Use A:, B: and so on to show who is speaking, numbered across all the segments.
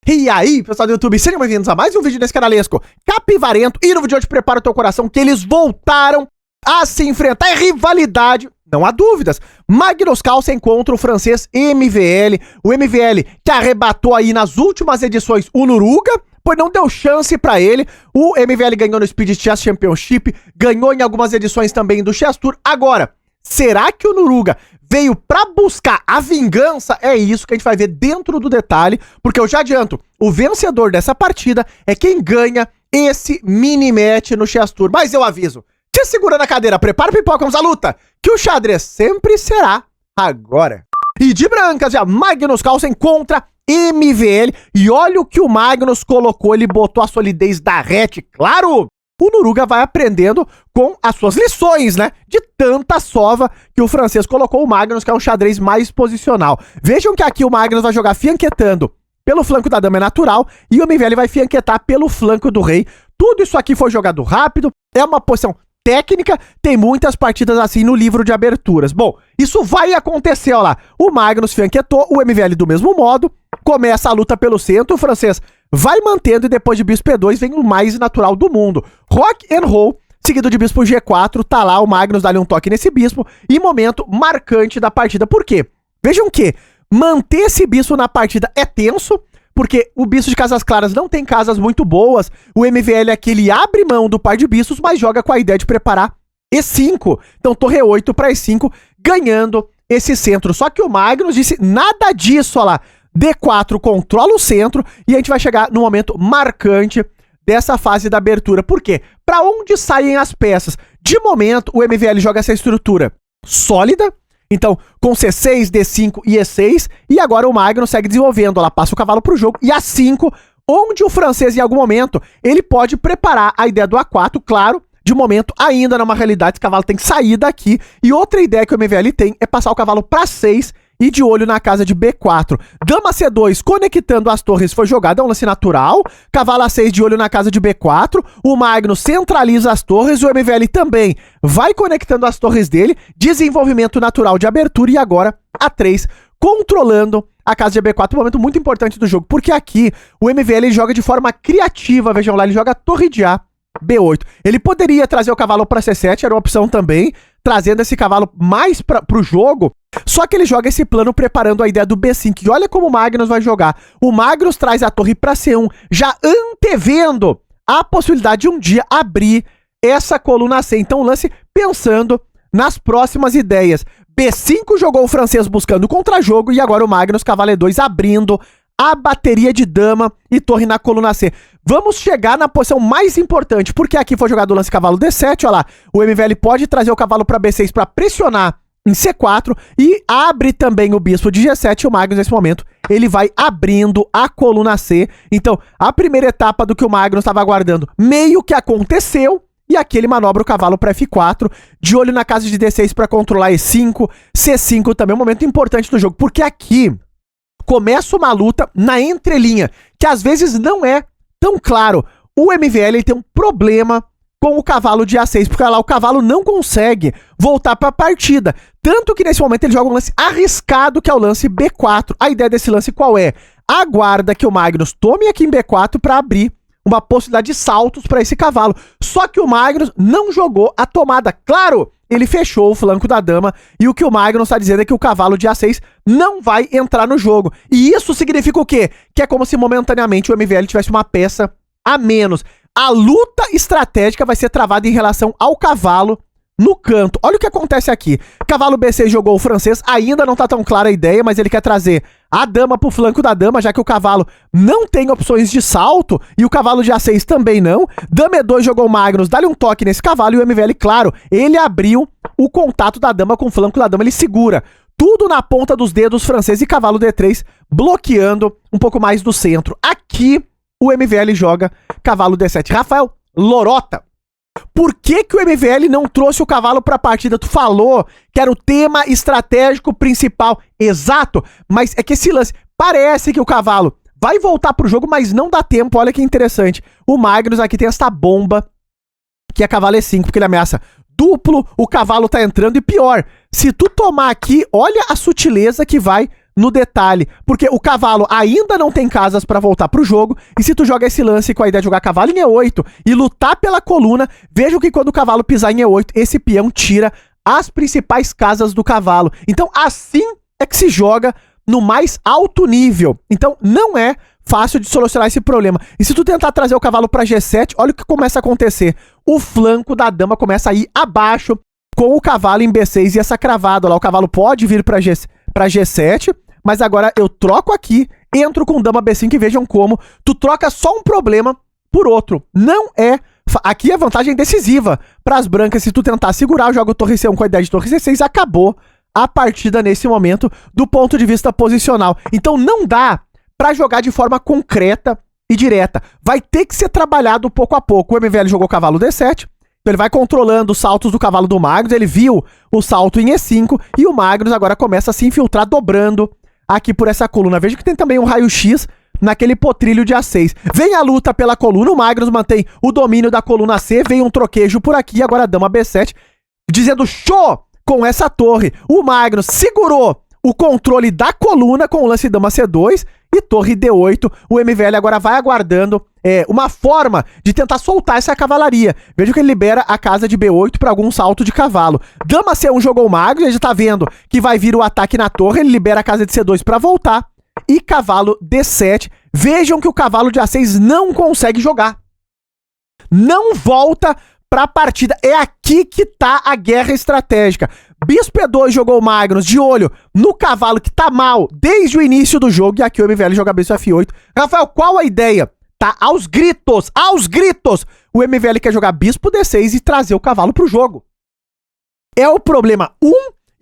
A: E aí, pessoal do YouTube, sejam bem-vindos a mais um vídeo desse canalesco capivarento. E no vídeo de hoje, prepara o teu coração que eles voltaram a se enfrentar em rivalidade, não há dúvidas. Magnus Carlsen contra o francês MVL. O MVL que arrebatou aí nas últimas edições o Nuruga, pois não deu chance pra ele. O MVL ganhou no Speed Chess Championship, ganhou em algumas edições também do Chess Tour. Agora, será que o Nuruga veio pra buscar a vingança? É isso que a gente vai ver dentro do detalhe, porque eu já adianto, o vencedor dessa partida é quem ganha esse mini-match no Chess Tour. Mas eu aviso, te segura na cadeira, prepara o pipoca, vamos à luta, que o xadrez sempre será agora. E de brancas já, Magnus Carlsen contra MVL, e olha o que o Magnus colocou, ele botou a solidez da rete, claro! O Nuruga vai aprendendo com as suas lições, né? De tanta sova que o francês colocou o Magnus, que é um xadrez mais posicional. Vejam que aqui o Magnus vai jogar fianquetando pelo flanco da dama, é natural, e o MVL vai fianquetar pelo flanco do rei. Tudo isso aqui foi jogado rápido, é uma posição técnica, tem muitas partidas assim no livro de aberturas. Bom, isso vai acontecer, ó lá. O Magnus fianquetou, o MVL do mesmo modo, começa a luta pelo centro, o francês vai mantendo e depois de bispo E2 vem o mais natural do mundo. Rock and roll, seguido de bispo G4, tá lá o Magnus dá-lhe um toque nesse bispo e momento marcante da partida. Por quê? Vejam que manter esse bispo na partida é tenso, porque o bispo de casas claras não tem casas muito boas, o MVL aqui ele abre mão do par de bispos, mas joga com a ideia de preparar E5. Então torre E8 para E5, ganhando esse centro. Só que o Magnus disse nada disso, ó lá. D4 controla o centro e a gente vai chegar no momento marcante dessa fase da abertura. Por quê? Para onde saem as peças? De momento, o MVL joga essa estrutura sólida, então com C6, D5 e E6, e agora o Magnus segue desenvolvendo, ela passa o cavalo para o jogo, e A5, onde o francês em algum momento, ele pode preparar a ideia do A4, claro, de momento ainda não é uma realidade, esse cavalo tem que sair daqui, e outra ideia que o MVL tem é passar o cavalo para 6, e de olho na casa de B4. Dama C2 conectando as torres foi jogado, é um lance natural. Cavalo A6 de olho na casa de B4. O Magnus centraliza as torres. O MVL também vai conectando as torres dele. Desenvolvimento natural de abertura. E agora A3 controlando a casa de B4. Um momento muito importante do jogo. Porque aqui o MVL joga de forma criativa. Vejam lá, ele joga torre de A. B8. Ele poderia trazer o cavalo para C7, era uma opção também, trazendo esse cavalo mais pro jogo, só que ele joga esse plano preparando a ideia do B5, e olha como o Magnus vai jogar. O Magnus traz a torre para C1, já antevendo a possibilidade de um dia abrir essa coluna C, então lance pensando nas próximas ideias. B5 jogou o francês buscando contra-jogo, e agora o Magnus, cavalo E2, abrindo a bateria de dama e torre na coluna C. Vamos chegar na posição mais importante, porque aqui foi jogado o lance cavalo D7, olha lá. O MVL pode trazer o cavalo para B6 para pressionar em C4 e abre também o bispo de G7 e o Magnus nesse momento, ele vai abrindo a coluna C. Então, a primeira etapa do que o Magnus estava aguardando meio que aconteceu, e aqui ele manobra o cavalo para F4, de olho na casa de D6 para controlar E5, C5 também, um momento importante do jogo, porque aqui começa uma luta na entrelinha, que às vezes não é tão claro. O MVL ele tem um problema com o cavalo de A6, porque lá o cavalo não consegue voltar para a partida. Tanto que nesse momento ele joga um lance arriscado, que é o lance B4. A ideia desse lance qual é? Aguarda que o Magnus tome aqui em B4 para abrir uma possibilidade de saltos para esse cavalo. Só que o Magnus não jogou a tomada. Claro, ele fechou o flanco da dama, e o que o Magnus está dizendo é que o cavalo de A6 não vai entrar no jogo. E isso significa o quê? Que é como se momentaneamente o MVL tivesse uma peça a menos. A luta estratégica vai ser travada em relação ao cavalo no canto. Olha o que acontece aqui. Cavalo B6 jogou o francês, ainda não tá tão clara a ideia, mas ele quer trazer a dama pro flanco da dama, já que o cavalo não tem opções de salto, e o cavalo de A6 também não. Dama E2 jogou o Magnus, dá-lhe um toque nesse cavalo, e o MVL, claro, ele abriu o contato da dama com o flanco da dama, ele segura tudo na ponta dos dedos francês, e cavalo D3 bloqueando um pouco mais do centro. Aqui, o MVL joga cavalo D7. Rafael Lorota, por que que o MVL não trouxe o cavalo para a partida? Tu falou que era o tema estratégico principal. Exato, mas é que esse lance, parece que o cavalo vai voltar pro jogo, mas não dá tempo. Olha que interessante. O Magnus aqui tem essa bomba, que é cavalo E5, porque ele ameaça duplo, o cavalo tá entrando, e pior, se tu tomar aqui, olha a sutileza que vai no detalhe, porque o cavalo ainda não tem casas pra voltar pro jogo, e se tu joga esse lance com a ideia de jogar cavalo em E8 e lutar pela coluna, veja que quando o cavalo pisar em E8, esse peão tira as principais casas do cavalo. Então assim é que se joga no mais alto nível. Então não é fácil de solucionar esse problema. E se tu tentar trazer o cavalo pra G7, olha o que começa a acontecer. O flanco da dama começa a ir abaixo com o cavalo em B6 e essa cravada lá. O cavalo pode vir pra G7, mas agora eu troco aqui, entro com dama B5 e vejam como tu troca só um problema por outro. Não é... Aqui a vantagem é decisiva para as brancas. Se tu tentar segurar, eu jogo torre C1 com a ideia de torre C6, acabou a partida nesse momento do ponto de vista posicional. Então não dá para jogar de forma concreta e direta. Vai ter que ser trabalhado pouco a pouco. O MVL jogou cavalo D7, então ele vai controlando os saltos do cavalo do Magnus, ele viu o salto em E5 e o Magnus agora começa a se infiltrar dobrando aqui por essa coluna. Veja que tem também um raio-x naquele potrilho de A6. Vem a luta pela coluna, o Magnus mantém o domínio da coluna C, vem um troquejo por aqui, agora a dama B7, dizendo show com essa torre. O Magnus segurou o controle da coluna com o lance dama C2 e torre D8. O MVL agora vai aguardando uma forma de tentar soltar essa cavalaria. Veja que ele libera a casa de B8 para algum salto de cavalo. Dama C1 jogou o Magnus, ele já tá vendo que vai vir o ataque na torre, ele libera a casa de C2 para voltar. E cavalo D7. Vejam que o cavalo de A6 não consegue jogar. Não volta pra partida. É aqui que tá a guerra estratégica. Bispo E2 jogou o Magnus de olho no cavalo que tá mal desde o início do jogo. E aqui o MVL joga Bispo F8. Rafael, qual a ideia? Tá aos gritos, aos gritos. O MVL quer jogar Bispo D6 e trazer o cavalo pro jogo. É o problema 1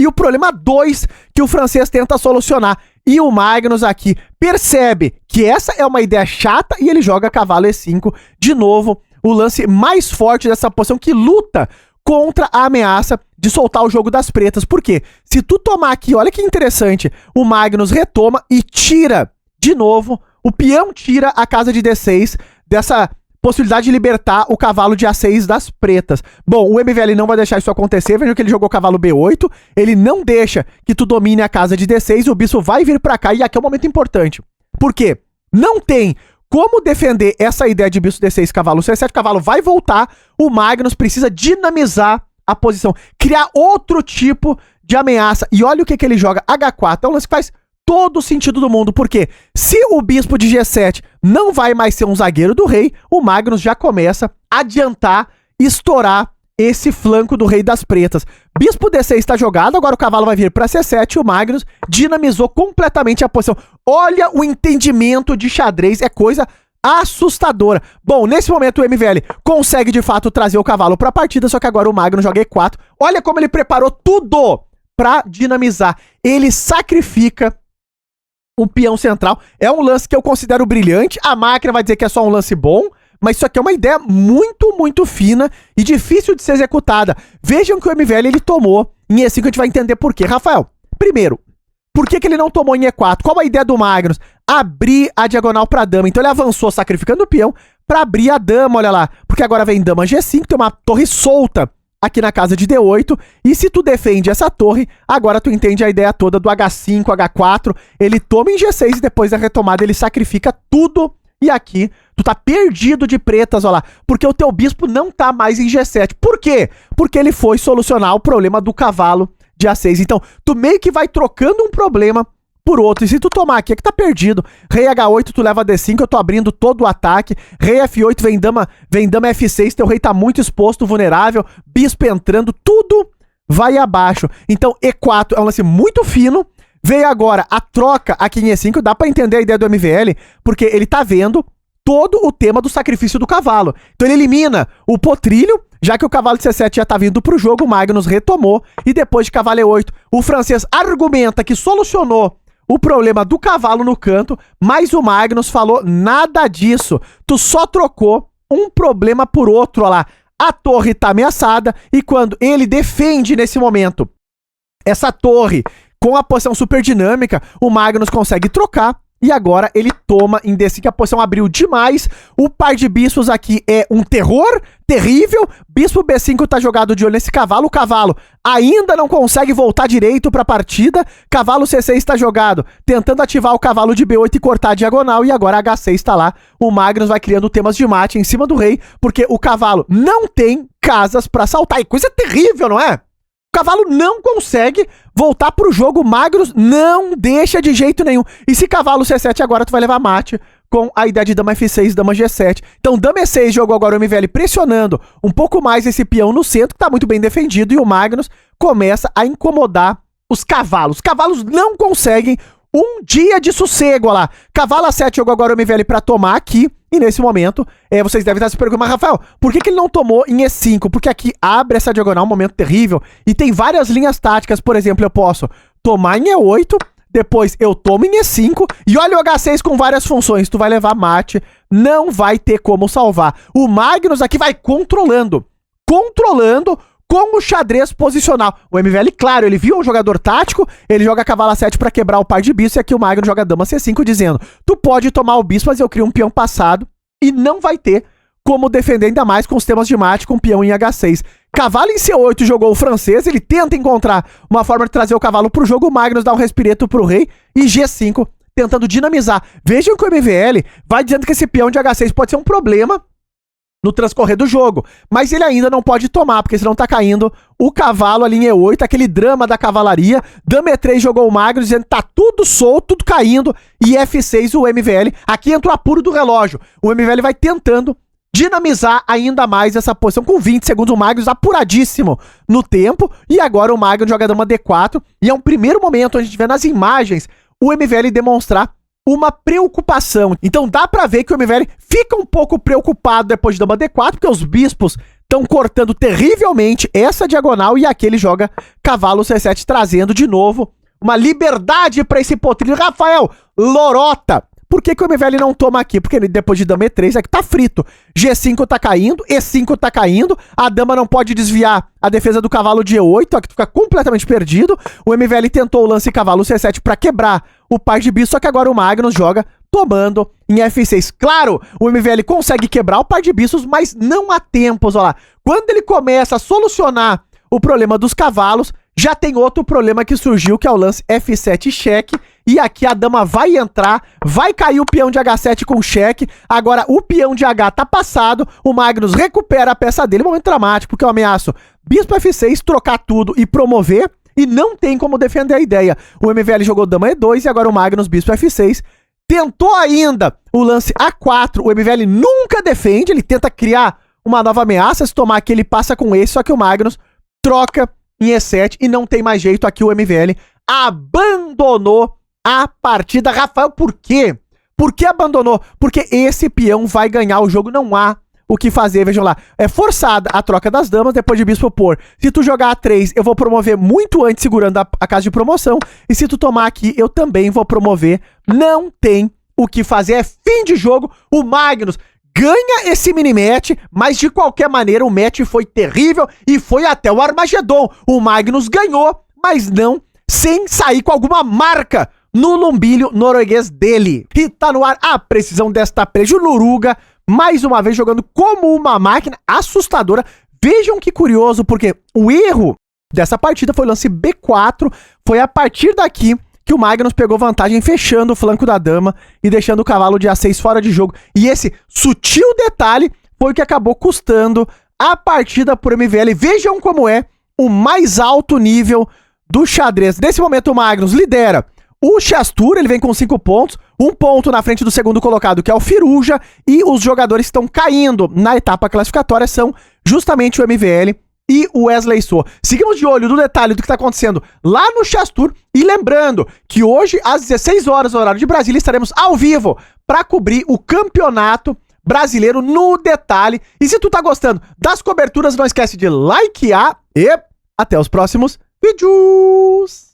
A: e o problema 2 que o francês tenta solucionar. E o Magnus aqui percebe que essa é uma ideia chata e ele joga cavalo E5 de novo. O lance mais forte dessa posição que luta contra a ameaça de soltar o jogo das pretas. Por quê? Se tu tomar aqui, olha que interessante, o Magnus retoma e tira de novo, o peão tira a casa de D6 dessa possibilidade de libertar o cavalo de A6 das pretas. Bom, o MVL não vai deixar isso acontecer. Veja que ele jogou cavalo B8. Ele não deixa que tu domine a casa de D6 e o bispo vai vir pra cá. E aqui é um momento importante. Por quê? Não tem como defender essa ideia de bispo D6, cavalo C7. O cavalo vai voltar. O Magnus precisa dinamizar a posição. Criar outro tipo de ameaça. E olha o que ele joga. H4. É um lance que faz todo o sentido do mundo, porque se o bispo de G7 não vai mais ser um zagueiro do rei, o Magnus já começa a adiantar, estourar esse flanco do rei das pretas. Bispo D6 está jogado, agora o cavalo vai vir para C7 e o Magnus dinamizou completamente a posição. Olha o entendimento de xadrez, é coisa assustadora. Bom, nesse momento o MVL consegue de fato trazer o cavalo para a partida, só que agora o Magnus joga E4. Olha como ele preparou tudo para dinamizar. Ele sacrifica o peão central. É um lance que eu considero brilhante. A máquina vai dizer que é só um lance bom, mas isso aqui é uma ideia muito, muito fina e difícil de ser executada. Vejam que o MVL ele tomou em E5, a gente vai entender por quê. Rafael, primeiro, por que ele não tomou em E4? Qual a ideia do Magnus? Abrir a diagonal pra dama. Então ele avançou sacrificando o peão pra abrir a dama, olha lá. Porque agora vem dama G5, tem uma torre solta aqui na casa de D8, e se tu defende essa torre, agora tu entende a ideia toda do H5, H4, ele toma em G6 e depois da retomada ele sacrifica tudo, e aqui tu tá perdido de pretas, olha lá, porque o teu bispo não tá mais em G7. Por quê? Porque ele foi solucionar o problema do cavalo de A6. Então, tu meio que vai trocando um problema por outro. E se tu tomar aqui, é que tá perdido. Rei H8, tu leva D5, eu tô abrindo todo o ataque. Rei F8, vem dama F6, teu rei tá muito exposto, vulnerável. Bispo entrando, tudo vai abaixo. Então, E4 é um lance muito fino. Veio agora a troca aqui em E5, dá pra entender a ideia do MVL, porque ele tá vendo todo o tema do sacrifício do cavalo. Então ele elimina o potrilho, já que o cavalo de C7 já tá vindo pro jogo, o Magnus retomou, e depois de cavalo E8, o francês argumenta que solucionou o problema do cavalo no canto, mas o Magnus falou nada disso. Tu só trocou um problema por outro, olha lá. A torre tá ameaçada, e quando ele defende nesse momento essa torre com a posição super dinâmica, o Magnus consegue trocar, E agora ele toma em D5, a posição abriu demais. O par de bispos aqui é um terror terrível. Bispo B5 tá jogado de olho nesse cavalo. O cavalo ainda não consegue voltar direito pra partida. Cavalo C6 tá jogado, tentando ativar o cavalo de B8 e cortar a diagonal. E agora H6 tá lá. O Magnus vai criando temas de mate em cima do rei, porque o cavalo não tem casas pra saltar. E coisa terrível, não é? O cavalo não consegue voltar pro jogo, Magnus não deixa de jeito nenhum. E se cavalo C7 agora, tu vai levar mate com a ideia de dama F6, dama G7. Então dama E6 jogou agora o MVL pressionando um pouco mais esse peão no centro, que tá muito bem defendido, e o Magnus começa a incomodar os cavalos. Os cavalos não conseguem um dia de sossego, olha lá. Cavalo A7 jogou agora o MVL pra tomar aqui. E nesse momento, vocês devem estar se perguntando, mas Rafael, por que ele não tomou em E5? Porque aqui abre essa diagonal, um momento terrível, e tem várias linhas táticas. Por exemplo, eu posso tomar em E8, depois eu tomo em E5, e olha o H6 com várias funções. Tu vai levar mate, não vai ter como salvar. O Magnus aqui vai controlando com o xadrez posicional. O MVL, claro, ele viu um jogador tático, ele joga cavalo A7 pra quebrar o par de bispos, e aqui o Magnus joga dama C5 dizendo, tu pode tomar o bispo, mas eu crio um peão passado, e não vai ter como defender, ainda mais com os temas de mate, com peão em H6. Cavalo em C8 jogou o francês, ele tenta encontrar uma forma de trazer o cavalo pro jogo, o Magnus dá um respireto pro rei, e G5 tentando dinamizar. Vejam que o MVL vai dizendo que esse peão de H6 pode ser um problema no transcorrer do jogo, mas ele ainda não pode tomar, porque senão tá caindo o cavalo ali em E8, aquele drama da cavalaria. Dama E3 jogou o Magnus, dizendo que tá tudo solto, tudo caindo, e F6 o MVL, aqui entra o apuro do relógio, o MVL vai tentando dinamizar ainda mais essa posição, com 20 segundos o Magnus apuradíssimo no tempo, e agora o Magnus joga dama D4, e é um primeiro momento onde a gente vê nas imagens o MVL demonstrar uma preocupação. Então dá pra ver que o MVL fica um pouco preocupado depois de dama D4, porque os bispos estão cortando terrivelmente essa diagonal, e aqui ele joga cavalo C7, trazendo de novo uma liberdade pra esse potrinho. Rafael, lorota! Por que que o MVL não toma aqui? Porque depois de dama E3 aqui tá frito. G5 tá caindo, E5 tá caindo, a dama não pode desviar a defesa do cavalo de E8, aqui fica completamente perdido. O MVL tentou o lance cavalo C7 pra quebrar o par de bispos, só que agora o Magnus joga tomando em F6. Claro, o MVL consegue quebrar o par de bispos, mas não há tempos, olha lá. Quando ele começa a solucionar o problema dos cavalos, já tem outro problema que surgiu, que é o lance F7 cheque, e aqui a dama vai entrar, vai cair o peão de H7 com cheque, agora o peão de H tá passado, o Magnus recupera a peça dele, momento dramático, porque eu ameaço bispo F6, trocar tudo e promover, e não tem como defender a ideia. O MVL jogou dama E2 e agora o Magnus bispo F6, tentou ainda o lance A4, o MVL nunca defende, ele tenta criar uma nova ameaça, se tomar aqui ele passa com esse, só que o Magnus troca em E7 e não tem mais jeito, aqui o MVL abandonou a partida. Rafael, por quê? Por que abandonou? Porque esse peão vai ganhar o jogo, não há o que fazer, vejam lá. É forçada a troca das damas, depois de bispo por. Se tu jogar A3, eu vou promover muito antes, segurando a casa de promoção, e se tu tomar aqui, eu também vou promover. Não tem o que fazer, é fim de jogo. O Magnus ganha esse mini-match, mas de qualquer maneira o match foi terrível e foi até o Armagedon. O Magnus ganhou, mas não sem sair com alguma marca no lombilho norueguês dele. E tá no ar a precisão desta Prejo Noruga, mais uma vez jogando como uma máquina assustadora. Vejam que curioso, porque o erro dessa partida foi o lance B4, foi a partir daqui que o Magnus pegou vantagem fechando o flanco da dama e deixando o cavalo de A6 fora de jogo. E esse sutil detalhe foi o que acabou custando a partida por MVL. Vejam como é o mais alto nível do xadrez. Nesse momento o Magnus lidera o Chastur, ele vem com 5 pontos, 1 ponto na frente do segundo colocado, que é o Firuja, e os jogadores que estão caindo na etapa classificatória são justamente o MVL e o Wesley So. Seguimos de olho no detalhe do que está acontecendo lá no Chastur, e lembrando que hoje, às 16 horas, no horário de Brasília, estaremos ao vivo para cobrir o campeonato brasileiro no detalhe. E se tu tá gostando das coberturas, não esquece de likear e até os próximos vídeos!